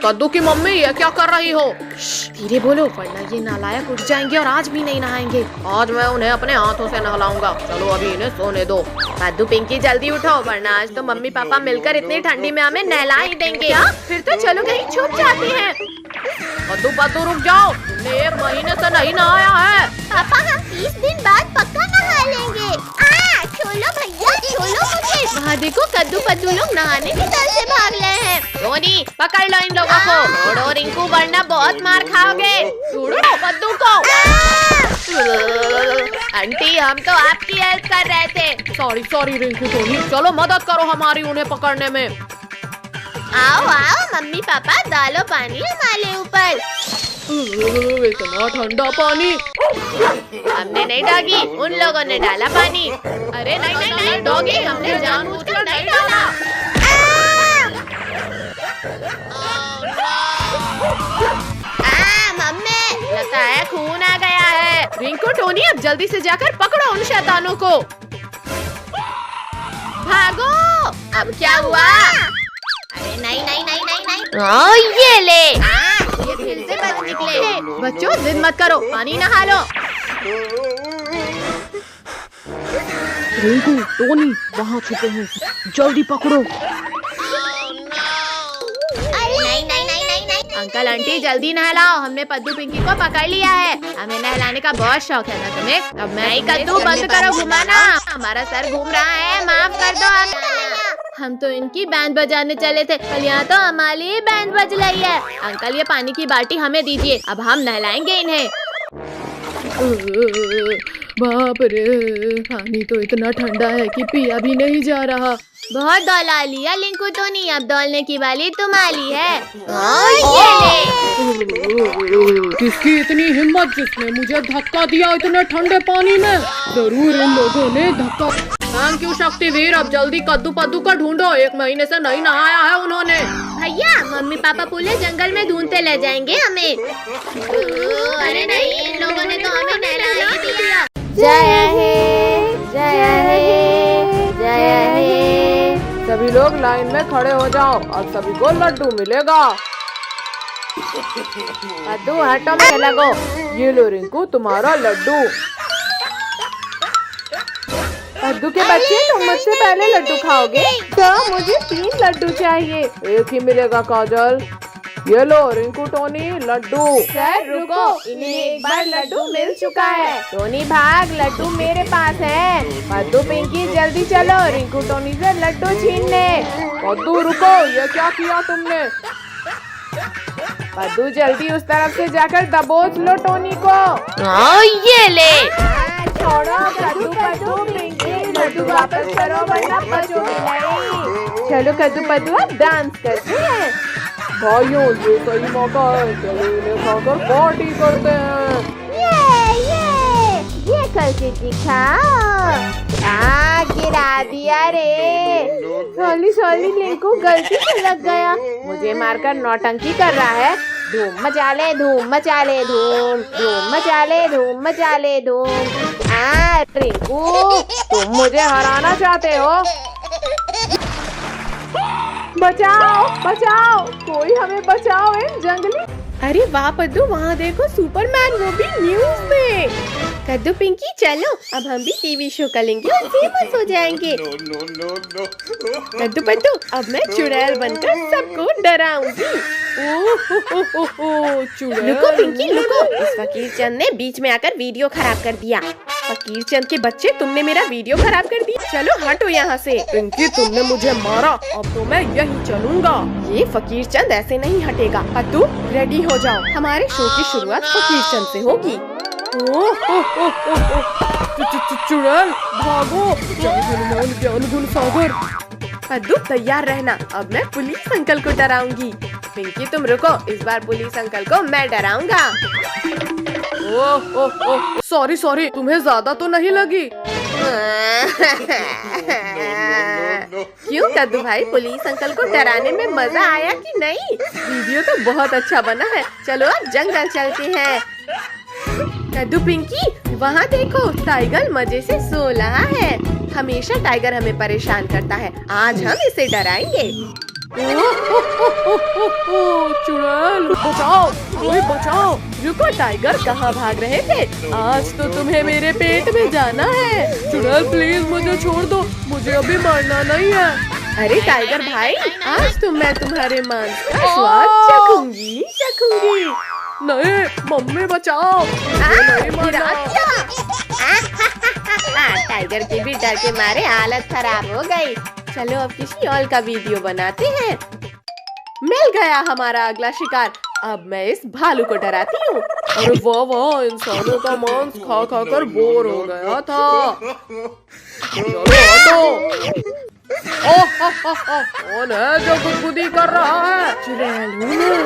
कद्दू की मम्मी ये क्या कर रही हो? धीरे बोलो वरना ये नालायक उठ जाएंगे और आज भी नहीं नहाएंगे। आज मैं उन्हें अपने हाथों से नहलाऊंगा। चलो अभी इन्हें सोने दो। कद्दू पिंकी जल्दी उठो वरना आज तो मम्मी पापा मिलकर इतनी ठंडी में हमें नहला ही देंगे। क्या? फिर तो चलो कहीं छुप जाती हैं। कद्दू पद्दू रुक जाओ, तुमने 1 महीने से नहीं नहाया है। पापा हम 30 दिन बाद पक्का नहा लेंगे। छोड़ो भैया छोड़ो मुझे। वहाँ देखो कद्दू पद्दू लोग नहाने की डर से भाग रहे हैं। टोनी पकड़ लो इन लोगों को। छोड़ो रिंकू वरना बहुत मार खाओगे। छोड़ो कद्दू को। आंटी हम तो आपकी हेल्प कर रहे थे। सॉरी रिंकू टोनी, चलो मदद करो हमारी उन्हें पकड़ने में। आओ आओ मम्मी पापा डालो पानी हमारे ऊपर। इतना ठंडा पानी। हमने नहीं डाली, उन लोगों ने डाला पानी। अरे नहीं डॉगी, हमने जानबूझकर नहीं डाला। मम्मी लगता है खून आ गया है। रिंकू टोनी अब जल्दी से जाकर पकड़ो उन शैतानों को। भागो। अब क्या हुआ? अरे नहीं। ये ले। ये फिर से बच निकले। बच्चों जिद मत करो, पानी नहा लो। रिंकू टोनी वहाँ छुपे हैं, जल्दी पकड़ो। नहीं। अंकल आंटी जल्दी नहलाओ, हमने पद्दू पिंकी को पकड़ लिया है। हमें नहलाने का बहुत शौक है ना तुम्हें? अब मैं कद्दू बंद करो घुमाना, हमारा सर घूम रहा है, माफ कर दो। हम तो इनकी बैंड बजाने चले थे, पर यहाँ तो हमारी बैंड बज रही है। अंकल ये पानी की बाल्टी हमें दीजिए, अब हम नहलाएंगे इन्हें। बाप रे, पानी तो इतना ठंडा है कि पिया भी नहीं जा रहा। बहुत दौला लिया लिंकू टोनी, अब दौलने की वाली तुम्हारी है। किसकी इतनी हिम्मत जिसने मुझे धक्का दिया इतने ठंडे पानी में? जरूर इन लोगों ने धक्का। थैंक यू शक्तिवीर, अब जल्दी कद्दू पद्दू का ढूंढो, 1 महीने से नहीं नहाया है उन्होंने। भैया मम्मी पापा पूरे जंगल में ढूंढते ले जाएंगे हमें। अरे नहीं, इन लोगों ने तो हमें नहला ही दिया। जय हे, जय हे, जय हे। सभी लोग लाइन में खड़े हो जाओ और सभी को लड्डू मिलेगा। कद्दू हटो में लगो। ये लो रिंकू तुम्हारा लड्डू। कद्दू के बच्चे तुम मुझसे पहले लड्डू खाओगे? तो मुझे 3 लड्डू चाहिए। 1 ही मिलेगा काजल। ये लो रिंकू टोनी लड्डू। सर रुको, इन्हें एक बार लड्डू मिल चुका है। टोनी भाग, लड्डू मेरे पास है। कद्दू पिंकी जल्दी चलो, रिंकू टोनी से लड्डू छीन ले। कद्दू रुको, ये क्या किया तुमने? कद्दू जल्दी उस तरफ से जाकर दबोच लो टोनी को। ये ले। छोड़ो कद्दू पद्दू पिंकी, लड्डू वापस करो वरना बचोगे नहीं। चलो कद्दू पद्दू अब डांस करते हैं। भाइयों ये सही मौका है, चलो इन्हें खाकर पार्टी करते हैं। ये करके दिखाओ। गिरा दिया रे। सॉली लिंकू गलती से लग गया। मुझे मारकर नौटंकी कर रहा है। धूम मचा ले धूम मचा ले धूम, धूम मचा ले धूम मचा ले धूम। रिंकू तुम मुझे हराना चाहते हो? बचाओ, कोई हमें बचाओ इन जंगली। अरे वाह पद्दू, वहाँ देखो सुपरमैन, वो भी न्यूज़ में। कद्दू पिंकी चलो, अब हम भी टीवी शो करेंगे और फेमस हो जाएंगे। कद्दू पद्दू अब मैं चुड़ैल बनकर सबको डराऊंगी। चुड़ैल। लुको पिंकी लुको, इस फकीर चंद ने बीच में आकर वीडियो खराब कर दिया। फकीर चंद के बच्चे, तुमने मेरा वीडियो खराब कर दिया। चलो हटो यहाँ से। पिंकी तुमने मुझे मारा, अब तो मैं यहीं चलूंगा। ये फकीर चंद ऐसे नहीं हटेगा। पद्दू रेडी हो जाओ, हमारे शो की शुरुआत फकीर चंद से होगी। चुड़ैल भागो, जय हनुमान ज्ञान गुण सागर। पद्दू तैयार रहना, अब मैं पुलिस अंकल को डराऊंगी। पिंकी तुम रुको, इस बार पुलिस अंकल को मैं डराऊंगा। सॉरी, तुम्हें ज्यादा तो नहीं लगी? क्यों कद्दू भाई, पुलिस अंकल को डराने में मजा आया कि नहीं? वीडियो तो बहुत अच्छा बना है। चलो अब जंगल चलते हैं। कद्दू पिंकी वहाँ देखो, टाइगर मजे से सो रहा है। हमेशा टाइगर हमें परेशान करता है। आज हम इसे डराएंगे। चुड़ैल बचाओ, कोई बचाओ। रुको, टाइगर कहाँ भाग रहे थे? आज तो तुम्हें मेरे पेट में जाना है। चुड़ैल प्लीज मुझे छोड़ दो, मुझे अभी मरना नहीं है। अरे टाइगर भाई, आज तो मैं तुम्हारे मांस का स्वाद चखूंगी। नहीं, मम्मी बचाओ, नहीं मरना। टाइगर की भी डर के मारे हालत खराब हो गई। चलो अब किसी और का वीडियो बनाते हैं। मिल गया हमारा अगला शिकार। अब मैं इस भालू को डराती हूँ। अरे वाह वाह, इंसानों का मांस खा खा कर बोर हो गया था। चलो हटो। कौन है जो गुदगुदी कर रहा है? चुड़ैल हूँ मैं।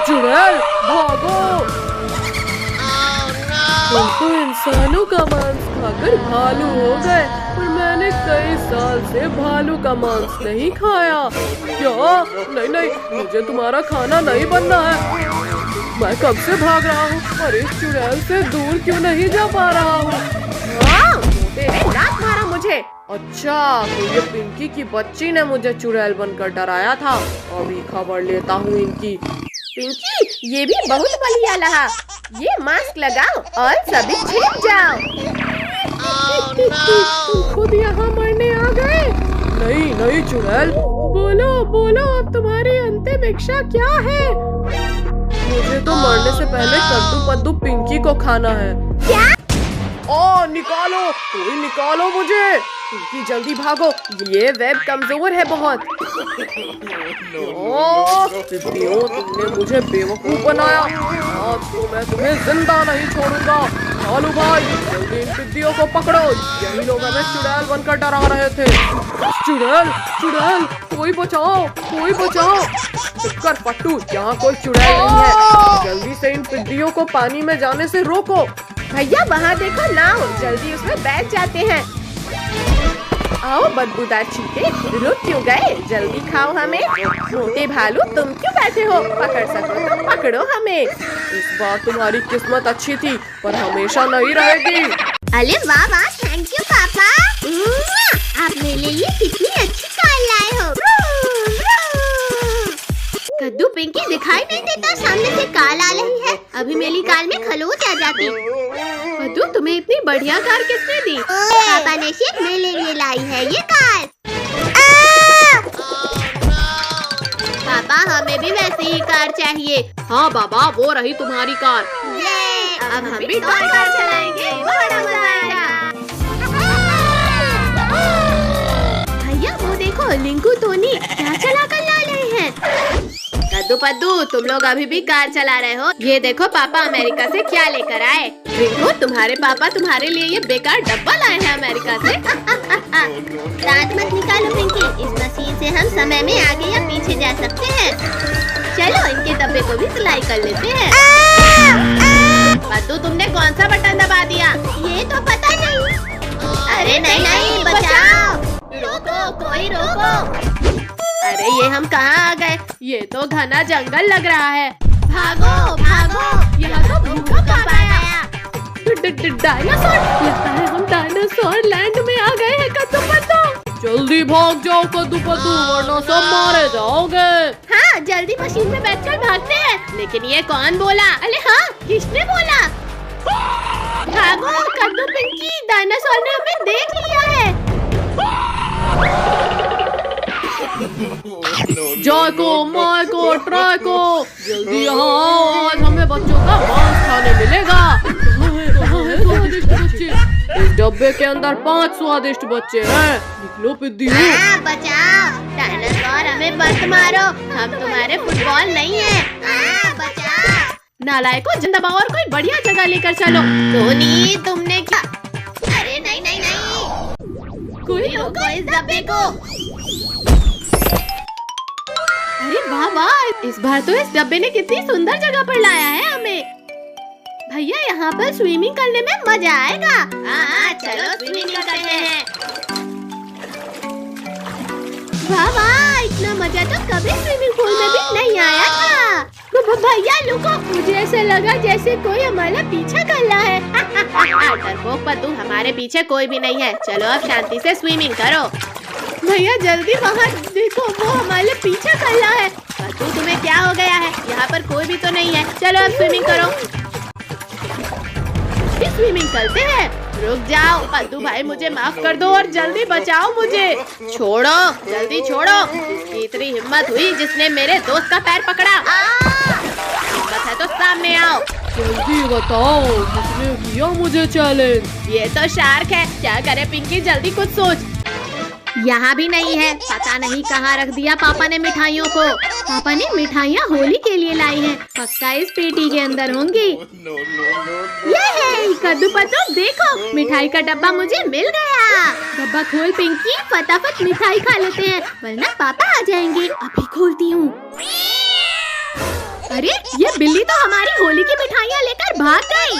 चुड़ैल भागो। तुम तो इंसानों का मांस खाकर भालू हो गए, पर मैंने कई साल से भालू का मांस नहीं खाया। क्या? नहीं नहीं, मुझे तुम्हारा खाना नहीं बनना है। मैं कब से भाग रहा हूँ और इस चुड़ैल से दूर क्यों नहीं जा पा रहा हूँ? तेरे लात मारा मुझे। अच्छा, तो ये पिंकी की बच्ची ने मुझे चुड़ैल बनकर डराया था। अभी खबर लेता हूँ इनकी। पिंकी, ये भी बहुत बढ़िया लगा। ये मास्क लगाओ और सभी छिप जाओ। तुम खुद यहाँ मरने आ गए? नहीं नहीं चुड़ैल, बोलो बोलो, अब तुम्हारी अंतिम इच्छा क्या है? मुझे तो मरने से पहले कद्दू पद्दू पिंकी को खाना है। क्या? निकालो, कोई निकालो मुझे। पिंकी जल्दी भागो, ये वेब कमजोर है बहुत। सिद्धियों, तुमने मुझे बेवकूफ बनाया। आज तो मैं तुम्हें जिंदा नहीं छोड़ूंगा। भालू भाई, जल्दी इन सिद्धियों को पकड़ो। यही लोग हमें चुड़ैल बनकर डरा रहे थे। चुड़ैल चुड़ैल, कोई बचाओ, कोई बचाओ। चक्कर पट्टू, यहाँ कोई चुड़ैल नहीं है। जल्दी से इन सिद्धियों को पानी में जाने से रोको। भैया वहाँ देखो नाव, जल्दी उसमें बैठ जाते हैं। आओ बदबूदार चीते, रुक क्यों गए? जल्दी खाओ हमें। मोटे भालू, तुम क्यों बैठे हो? पकड़ सको तो पकड़ो हमें। इस बार तुम्हारी किस्मत अच्छी थी, पर हमेशा नहीं रहेगी। अरे वाह वाह, थैंक यू पापा। आप मेरे लिए कितनी अच्छी कार लाए हो। कद्दू पिंकी दिखाई नहीं देता, सामने से कार आ रही है। अभी मेरी कार में खरोच आ जाती। कद्दू, तुम्हें इतनी बढ़िया कार किसने दी? पापा ने सिर्फ मेरे लिए लाई है ये कार। पापा, हमें भी वैसी ही कार चाहिए। हाँ बाबा, वो रही तुम्हारी कार। अब हम भी कार चलाएंगे, बड़ा मजा आएगा। भैया वो देखो, लिंकू टोनी क्या चला कर ला रहे हैं। कद्दू पद्दू, तुम लोग अभी भी कार चला रहे हो? ये देखो पापा अमेरिका से क्या लेकर आए। देखो, तुम्हारे पापा तुम्हारे लिए ये बेकार डब्बा लाए हैं अमेरिका से। दांत मत निकालो पिंकी, इस मशीन से हम समय में आगे या पीछे जा सकते हैं। चलो इनके डब्बे को भी सिलाई कर लेते हैं। पद्दू, तुमने कौन सा बटन दबा दिया? ये तो पता नहीं। अरे नहीं नहीं, बचाओ, रोको, कोई रोको। अरे ये हम कहाँ आ गए? ये तो घना जंगल लग रहा है। भागो भागो, यहाँ तो भूकंप आया। डायनासोर, लगता है हम डायनासोर लैंड में आ गए हैं। कद्दू पद्दू, जल्दी भाग जाओ कद्दू पद्दू, वरना सब मारे जाओगे। हाँ, जल्दी मशीन में बैठकर भागते हैं। लेकिन ये कौन बोला? अरे हाँ, किसने बोला? भागो कद्दू पिंकी, डायनासोर ने हमें देख लिया है। जाको, माको, ट्राको, जल्दी यहाँ आओ, आज हमें बच्चों का मांस खाने मिलेगा। कहाँ है स्वादिष्ट बच्चे? इस डब्बे के अंदर 5 स्वादिष्ट बच्चे हैं। निकलो पिद्दी। बचाओ, डायनासोर हमें मत मारो, हम तुम्हारे फुटबॉल नहीं है। बचाओ, नालायकों, जिंदा और कोई बढ़िया जगह लेकर चलो। टोनी, तुमने क्या? अरे नहीं नहीं नहीं, कोई रोको इस डब्बे को। अरे वाह वाह, इस बार तो इस डब्बे ने कितनी सुंदर जगह पर लाया है हमें। भैया, यहाँ पर स्विमिंग करने में मजा आएगा। हाँ, चलो स्विमिंग करते हैं। वाह वाह, इतना मजा तो कभी स्विमिंग पूल में भी नहीं आया था। भैया रुको, मुझे ऐसा लगा जैसे कोई हमारा पीछा कर रहा है। डरपोक पद्दू, हमारे पीछे कोई भी नहीं है। चलो अब शांति से स्विमिंग करो। भैया जल्दी बाहर देखो, वो हमारे पीछे कर रहा है। पद्दू तुम्हें क्या हो गया है? यहाँ पर कोई भी तो नहीं है। चलो अब स्विमिंग करो। स्विमिंग करते हैं। रुक जाओ पद्दू भाई, मुझे माफ कर दो और जल्दी बचाओ मुझे। छोड़ो, जल्दी छोड़ो। इसकी इतनी हिम्मत हुई जिसने मेरे दोस्त का पैर पकड़ा। हिम्मत है तो सामने आओ। जल्दी बताओ किसने किया मुझे चैलेंज? ये तो शार्क है। क्या करे पिंकी, जल्दी कुछ सोच। यहाँ भी नहीं है। पता नहीं कहाँ रख दिया पापा ने मिठाइयों को। पापा ने मिठाइयाँ होली के लिए लाई हैं। पक्का इस पेटी के अंदर होंगी। ये है कद्दू पद्दू, देखो मिठाई का डब्बा मुझे मिल गया। डब्बा खोल पिंकी, फटाफट मिठाई खा लेते हैं वरना पापा आ जाएंगे। अभी खोलती हूँ। अरे ये बिल्ली तो हमारी होली की मिठाइयाँ लेकर भाग गई।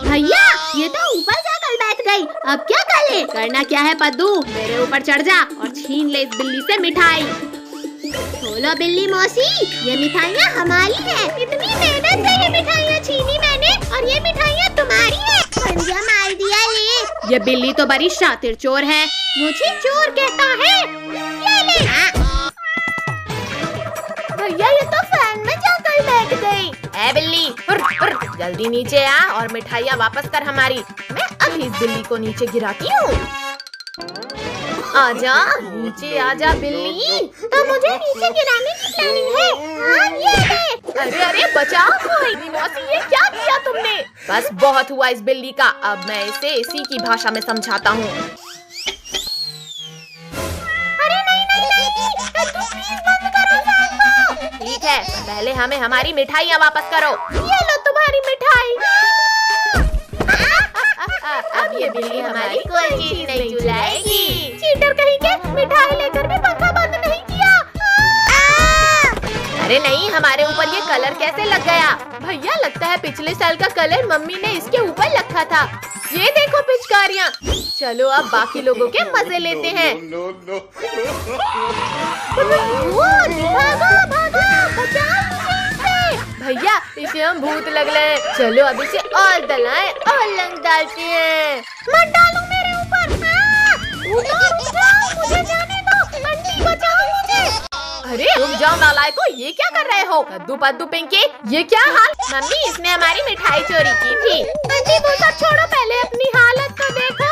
भैया ये तो ऊपर जाकर बैठ गई। अब क्या करे? करना क्या है पद्दू, मेरे ऊपर चढ़ जा और छीन ले इस बिल्ली से मिठाई। बोलो बिल्ली मौसी, ये मिठाइयाँ हमारी हैं। इतनी मेहनत से ये मिठाइयाँ छीनी मैंने और ये मिठाइयाँ तुम्हारी हैं। पंजा मार दिया ले। ये बिल्ली तो बड़ी शातिर चोर है। मुझे चोर कहता है। ले ले। भैया ये तो फैन में जाकर बैठ गई। ए बिल्ली, जल्दी नीचे आ और मिठाइयाँ वापस कर हमारी। मैं अभी इस बिल्ली को नीचे गिराती हूँ। आजा नीचे आजा बिल्ली। तो मुझे नीचे गिराने की प्लानिंग है। हाँ ये ले। अरे अरे बचाओ कोई। मौसी ये क्या किया तुमने? बस बहुत हुआ इस बिल्ली का। अब मैं इसे इसी की भाषा में समझाता हूँ। अरे नहीं नहीं नहीं, प्लीज बंद करो फैन को। ठीक है, पहले हमें हमारी मिठाइयाँ वापस करो। ये लो तुम्हारी मिठाई। अब ये बिल्ली हमारी कोई चीज नहीं चुराएगी। चीटर कहीं के, मिठाई लेकर भी पंखा बंद नहीं किया। अरे नहीं, हमारे ऊपर ये कलर कैसे लग गया? भैया लगता है पिछले साल का कलर मम्मी ने इसके ऊपर रखा था। ये देखो पिचकारियाँ। चलो अब बाकी लोगों के मजे लेते हैं। भागो भागो, बचाओ मुझे। भैया इसे हम भूत लग रहे हैं। चलो अब इसे और दलाएं और रंग डालते हैं। मत डालो मेरे ऊपर। रुक जाओ, मुझे जाने दो। आंटी बचाओ मुझे। अरे रुक जाओ नालायको, ये क्या कर रहे हो? कद्दू पद्दू पिंकी, ये क्या हाल? मम्मी इसने हमारी मिठाई चोरी की थी। आंटी वो सब छोड़ो, पहले अपनी हालत तो देखो।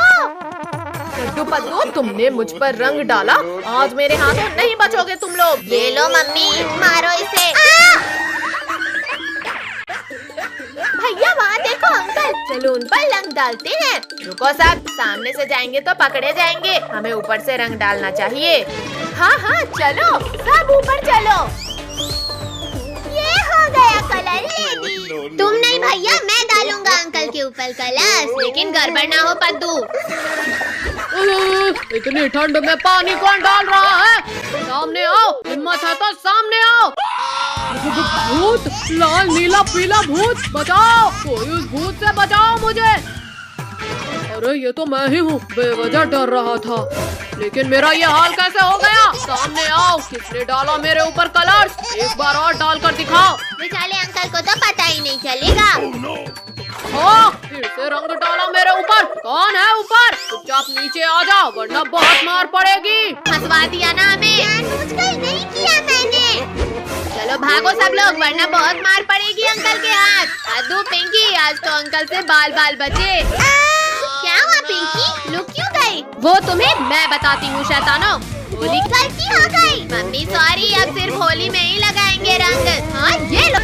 कद्दू पद्दू तुमने मुझ पर रंग डाला, आज मेरे हाथों नहीं बचोगे तुम लोग। ये लो मम्मी, मारो इसे। भैया वहाँ देखो अंकल, चलो उन पर रंग डालते हैं। रुको सब, सामने से जाएंगे तो पकड़े जाएंगे। हमें ऊपर से रंग डालना चाहिए। हाँ हाँ चलो, सब ऊपर चलो। ये हो गया कलर रेडी। तुम नहीं भैया, मैं डालूंगा अंकल के ऊपर कलर, लेकिन गड़बड़ ना हो पद्दू। इतनी ठंड में पानी कौन डाल रहा है? सामने आओ, हिम्मत है तो सामने आओ। भूत, लाल नीला पीला भूत, बचाओ कोई, उस भूत से बचाओ मुझे। अरे ये तो मैं ही हूँ, बेवजह डर रहा था, लेकिन मेरा ये हाल कैसे हो गया? सामने आओ, किसने डाला मेरे ऊपर कलर? एक बार और डाल कर दिखाओ। बेचारे अंकल को तो पता ही नहीं चलेगा। हाँ, फिर से रंग डाला मेरे ऊपर। कौन है ऊपर? चुपचाप नीचे आ जाओ वरना बहुत मार पड़ेगी। हंसवा दिया ना हमें। नहीं किया मैंने। चलो भागो सब लोग वरना बहुत मार पड़ेगी अंकल के हाथ। कद्दू पिंकी, आज तो अंकल से बाल बाल बचे। क्या हुआ पिंकी, लुक क्यों गई? वो तुम्हें मैं बताती हूँ शैतानो। होली गलती हो गई। मम्मी सॉरी, अब सिर्फ होली में ही लगाएंगे रंग। हाँ ये लो।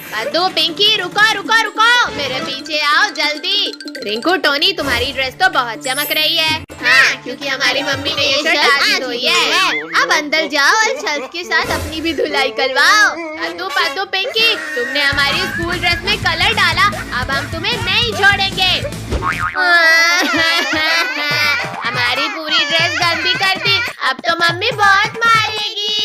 कद्दू पिंकी रुको रुको रुको, मेरे पीछे आओ जल्दी। रिंकू टोनी तुम्हारी ड्रेस तो बहुत चमक रही है। हाँ, क्योंकि हमारी मम्मी ने ये शर्ट आज धोई है। अब अंदर जाओ और शर्ट के साथ अपनी भी धुलाई करवाओ। कद्दू पद्दू पिंकी, तुमने हमारी स्कूल ड्रेस में कलर डाला, अब हम तुम्हें नहीं छोड़ेंगे। हमारी पूरी ड्रेस गंदी कर दी, अब तो मम्मी बहुत मारेगी।